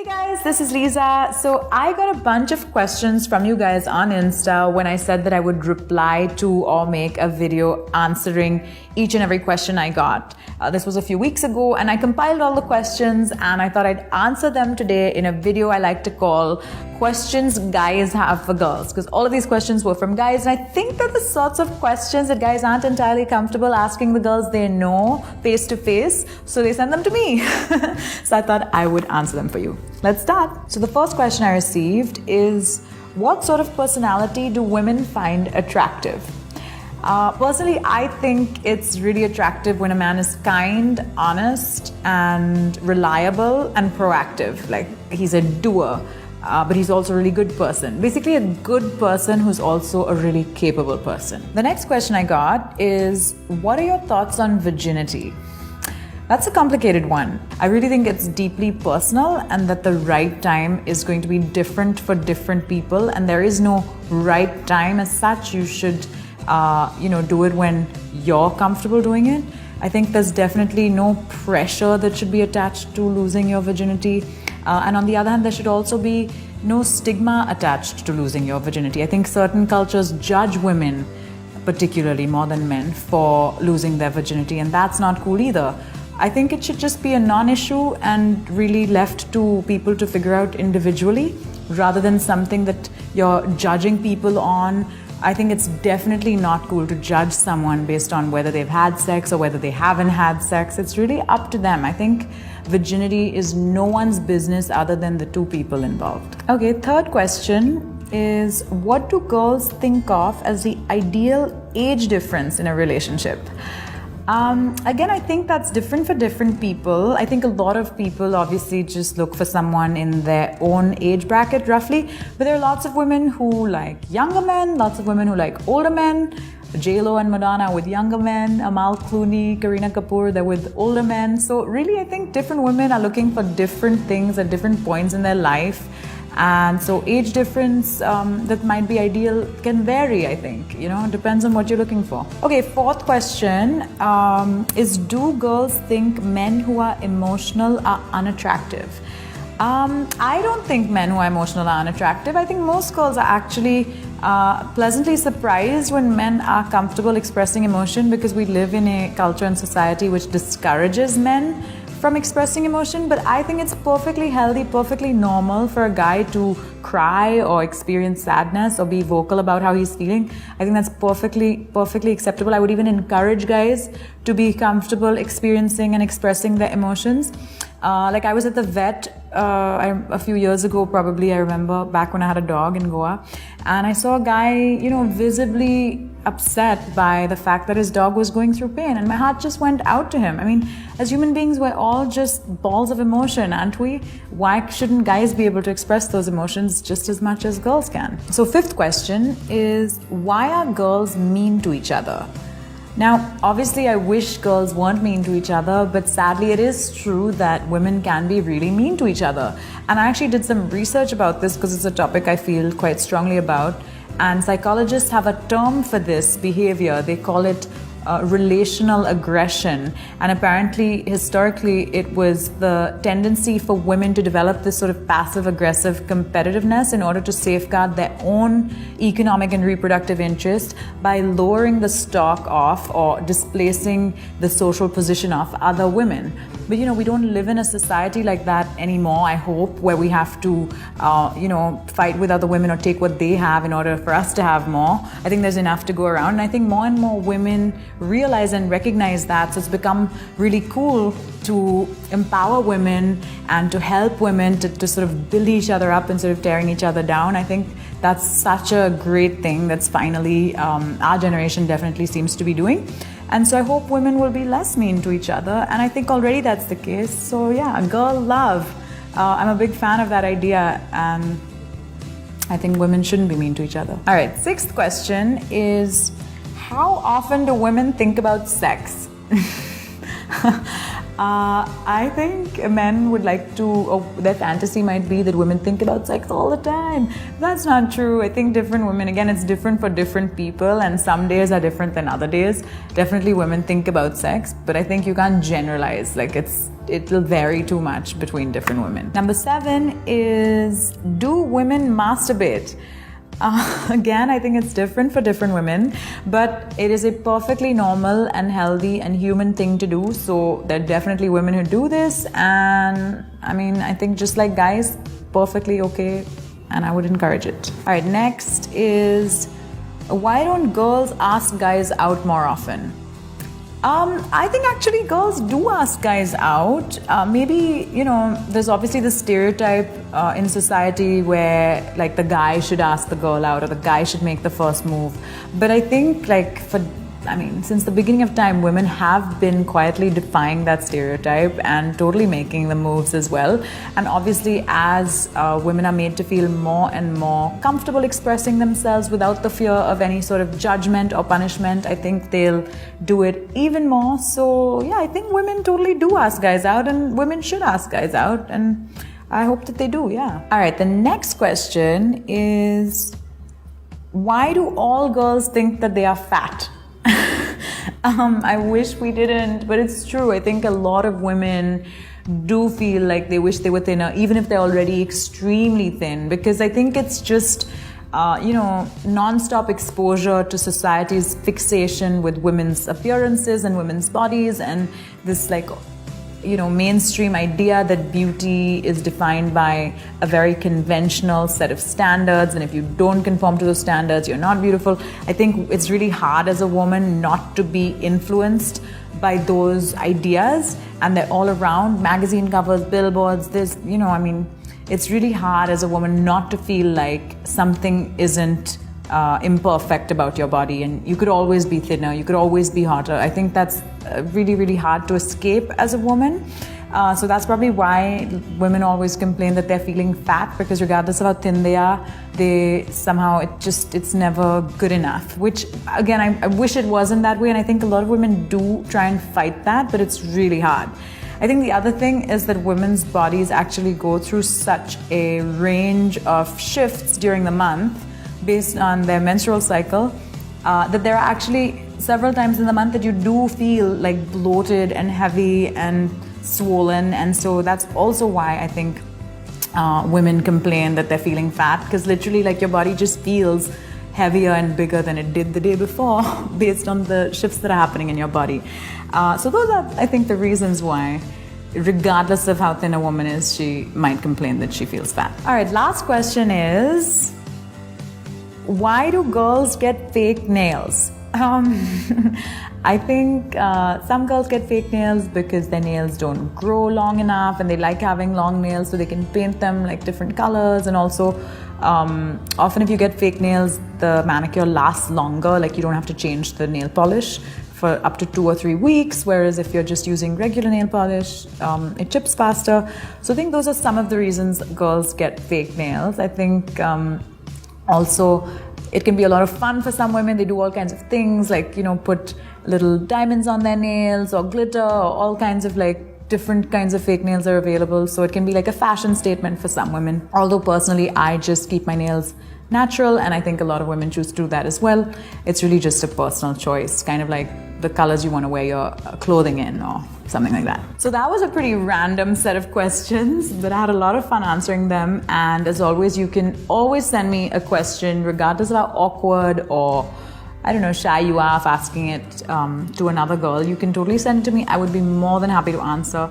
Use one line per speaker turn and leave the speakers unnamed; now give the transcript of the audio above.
Hey guys, this is Leeza. So I got a bunch of questions from you guys on Insta when I said that I would reply to or make a video answering each and every question I got. This was a few weeks ago and I compiled all the questions and I thought I'd answer them today in a video I like to call Questions Guys Have for Girls, because all of these questions were from guys and I think they're the sorts of questions that guys aren't entirely comfortable asking the girls they know face to face, so they send them to me. So I thought I would answer them for you. Let's start. So the first question I received is, what sort of personality do women find attractive? Personally, I think it's really attractive when a man is kind, honest, and reliable and proactive. Like, he's a doer, but he's also a really good person. Basically, a good person who's also a really capable person. The next question I got is, what are your thoughts on virginity? That's a complicated one. I really think it's deeply personal and that the right time is going to be different for different people, and there is no right time as such. You should do it when you're comfortable doing it. I think there's definitely no pressure that should be attached to losing your virginity. And on the other hand, there should also be no stigma attached to losing your virginity. I think certain cultures judge women, particularly more than men, for losing their virginity, and that's not cool either. I think it should just be a non-issue and really left to people to figure out individually, rather than something that you're judging people on. I think it's definitely not cool to judge someone based on whether they've had sex or whether they haven't had sex. It's really up to them. I think virginity is no one's business other than the two people involved. Okay, third question is, what do girls think of as the ideal age difference in a relationship? Again, I think that's different for different people. I think a lot of people obviously just look for someone in their own age bracket roughly, but there are lots of women who like younger men, lots of women who like older men. J-Lo and Madonna with younger men, Amal Clooney, Kareena Kapoor, they're with older men. So really, I think different women are looking for different things at different points in their life. And so age difference that might be ideal can vary, I think. It depends on what you're looking for. Okay, fourth question is, do girls think men who are emotional are unattractive? I don't think men who are emotional are unattractive. I think most girls are actually pleasantly surprised when men are comfortable expressing emotion, because we live in a culture and society which discourages men from expressing emotion. But I think it's perfectly healthy, perfectly normal for a guy to cry or experience sadness or be vocal about how he's feeling. I think that's perfectly acceptable. I would even encourage guys to be comfortable experiencing and expressing their emotions. Like, I was at the vet a few years ago, probably, I remember, back when I had a dog in Goa, and I saw a guy, visibly upset by the fact that his dog was going through pain, and my heart just went out to him. I mean, as human beings, we're all just balls of emotion, aren't we? Why shouldn't guys be able to express those emotions just as much as girls can? So fifth question is, why are girls mean to each other? Now, obviously, I wish girls weren't mean to each other, but sadly, it is true that women can be really mean to each other. And I actually did some research about this because it's a topic I feel quite strongly about. And psychologists have a term for this behavior. They call it relational aggression. And apparently, historically, it was the tendency for women to develop this sort of passive-aggressive competitiveness in order to safeguard their own economic and reproductive interest by lowering the stock of or displacing the social position of other women. But we don't live in a society like that anymore, I hope, where we have to fight with other women or take what they have in order for us to have more. I think there's enough to go around, and I think more and more women realize and recognize that. So it's become really cool to empower women and to help women to sort of build each other up instead of tearing each other down. I think that's such a great thing that's finally our generation definitely seems to be doing. And so I hope women will be less mean to each other, and I think already that's the case. So yeah, girl love. I'm a big fan of that idea, and I think women shouldn't be mean to each other. All right, sixth question is, how often do women think about sex? I think men would like to, or their fantasy might be that women think about sex all the time. That's not true. I think different women, again, it's different for different people, and some days are different than other days. Definitely women think about sex, but I think you can't generalize. Like it'll vary too much between different women. Number 7 is, do women masturbate? Again, I think it's different for different women, but it is a perfectly normal and healthy and human thing to do. So there are definitely women who do this, and I mean, I think just like guys, perfectly okay, and I would encourage it. All right, next is, why don't girls ask guys out more often? I think actually girls do ask guys out. Maybe, there's obviously the stereotype in society where like the guy should ask the girl out or the guy should make the first move. But I think since the beginning of time, women have been quietly defying that stereotype and totally making the moves as well. And obviously, as women are made to feel more and more comfortable expressing themselves without the fear of any sort of judgment or punishment, I think they'll do it even more. So yeah, I think women totally do ask guys out, and women should ask guys out, and I hope that they do, yeah. All right, the next question is, why do all girls think that they are fat? I wish we didn't, but it's true. I think a lot of women do feel like they wish they were thinner, even if they're already extremely thin, because I think it's just, non-stop exposure to society's fixation with women's appearances and women's bodies, and this mainstream idea that beauty is defined by a very conventional set of standards, and if you don't conform to those standards, you're not beautiful. I think it's really hard as a woman not to be influenced by those ideas, and they're all around magazine covers, billboards, it's really hard as a woman not to feel like something isn't imperfect about your body, and you could always be thinner, you could always be hotter. I think that's really, really hard to escape as a woman. So that's probably why women always complain that they're feeling fat, because regardless of how thin they are, it's never good enough. Which again, I wish it wasn't that way, and I think a lot of women do try and fight that, but it's really hard. I think the other thing is that women's bodies actually go through such a range of shifts during the month based on their menstrual cycle, that there are actually several times in the month that you do feel like bloated and heavy and swollen. And so that's also why I think women complain that they're feeling fat, because literally like your body just feels heavier and bigger than it did the day before based on the shifts that are happening in your body. So those are, I think, the reasons why, regardless of how thin a woman is, she might complain that she feels fat. All right, last question is, why do girls get fake nails? I think some girls get fake nails because their nails don't grow long enough, and they like having long nails so they can paint them like different colors. And also, often if you get fake nails, the manicure lasts longer, like you don't have to change the nail polish for up to 2 or 3 weeks, whereas if you're just using regular nail polish, it chips faster. So I think those are some of the reasons girls get fake nails. I think also, it can be a lot of fun for some women. They do all kinds of things like, put little diamonds on their nails or glitter, or all kinds of different kinds of fake nails are available. So it can be like a fashion statement for some women. Although personally, I just keep my nails natural, and I think a lot of women choose to do that as well. It's really just a personal choice, kind of like the colors you want to wear your clothing in or something like that. So that was a pretty random set of questions, but I had a lot of fun answering them. And as always, you can always send me a question, regardless of how awkward or shy you are of asking it to another girl. You can totally send it to me. I would be more than happy to answer.